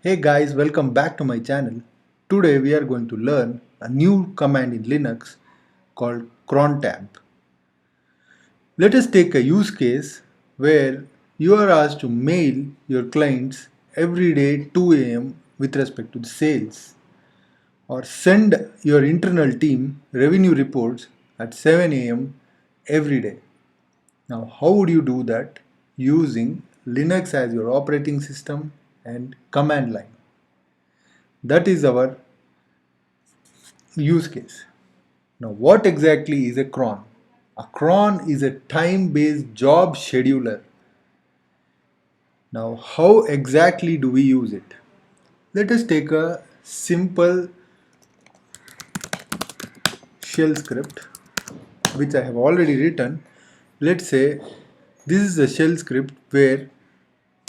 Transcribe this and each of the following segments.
Hey guys, welcome back to my channel. Today we are going to learn a new command in Linux called crontab. Let us take a use case where you are asked to mail your clients every day 2 a.m. with respect to the sales, or send your internal team revenue reports at 7 a.m. every day. Now how would you do that? Using Linux as your operating system and command line. That is our use case. Now, what exactly is a cron? A cron is a time-based job scheduler. Now, how exactly do we use it? Let us take a simple shell script which I have already written. Let's say this is a shell script where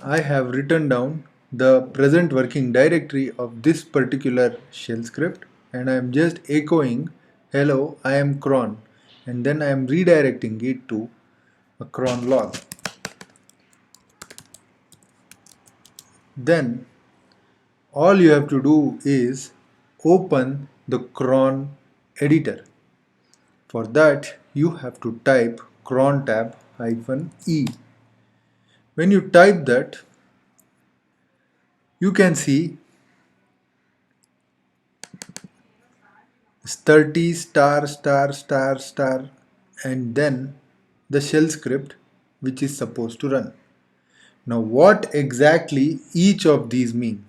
I have written down the present working directory of this particular shell script, and I am just echoing hello, I am cron, and then I am redirecting it to a cron log. Then all you have to do is open the cron editor. For that you have to type crontab -e. When you type that, you can see 30 star star star star and then the shell script which is supposed to run. Now what exactly each of these mean?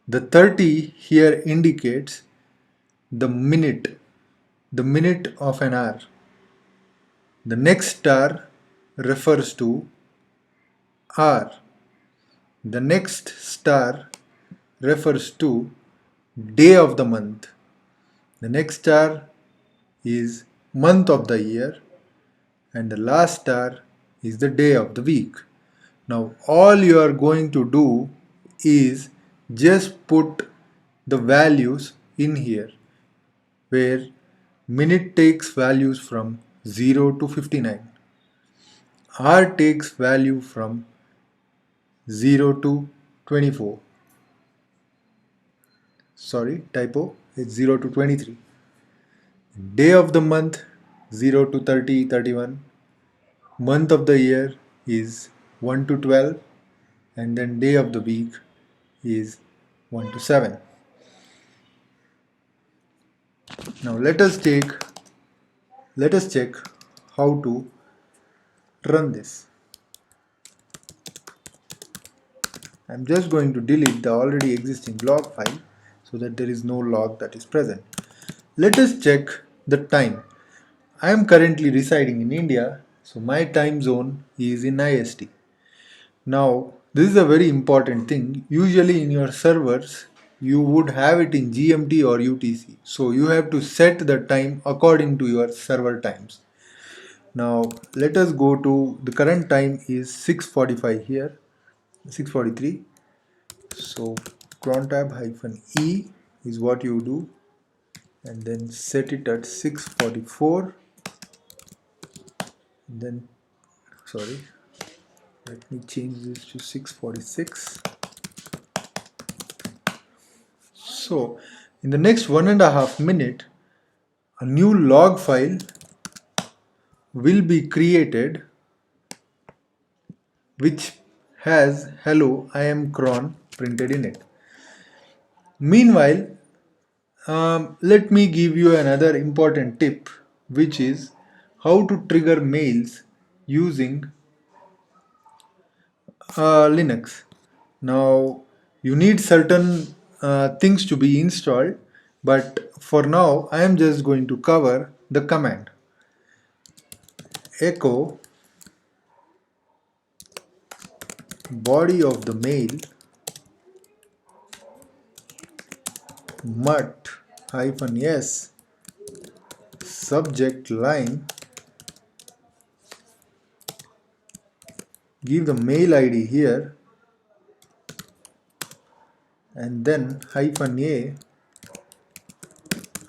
The 30 here indicates the minute of an hour. The next star refers to hour. The next star refers to day of the month. The next star is month of the year, and the last star is the day of the week. Now all you are going to do is just put the values in here, where minute takes values from 0 to 59, hour takes value from 0 to 24, sorry, typo, it's 0 to 23, day of the month 0 to 30, 31, month of the year is 1 to 12, and then day of the week is 1 to 7. Now let us check how to run this. I'm just going to delete the already existing log file so that there is no log that is present. Let us check the time. I am currently residing in India, so my time zone is in IST. Now this is a very important thing. Usually in your servers you would have it in GMT or UTC, so you have to set the time according to your server times. Now let us go to, the current time is 6:45 here, 6:43. So crontab -e is what you do, and then set it at 6:44. Then sorry, let me change this to 6:46. So in the next 1.5 minutes, a new log file will be created which has hello, I am cron printed in it. Meanwhile, let me give you another important tip, which is how to trigger mails using Linux. Now you need certain things to be installed, but for now I am just going to cover the command echo body of the mail mut -s subject line, give the mail ID here, and then -a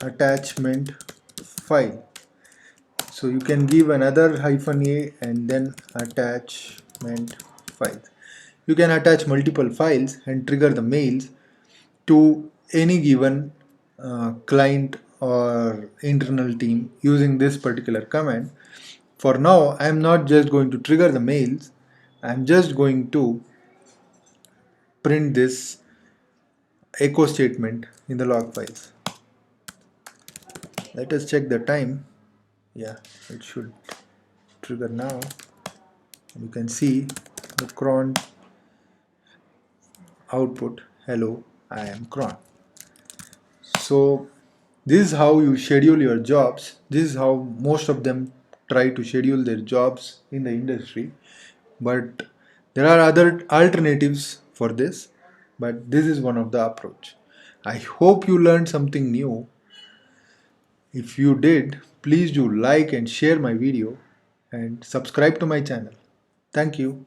attachment file. So you can give another -a and then attachment file. You can attach multiple files and trigger the mails to any given client or internal team using this particular command. For now, I am not just going to trigger the mails, I am just going to print this echo statement in the log files. Let us check the time. Yeah, it should trigger now. You can see the cron output, hello, I am cron. So this is how you schedule your jobs. This is how most of them try to schedule their jobs in the industry. But there are other alternatives for this, but this is one of the approach. I hope you learned something new. If you did, please do like and share my video and subscribe to my channel. Thank you.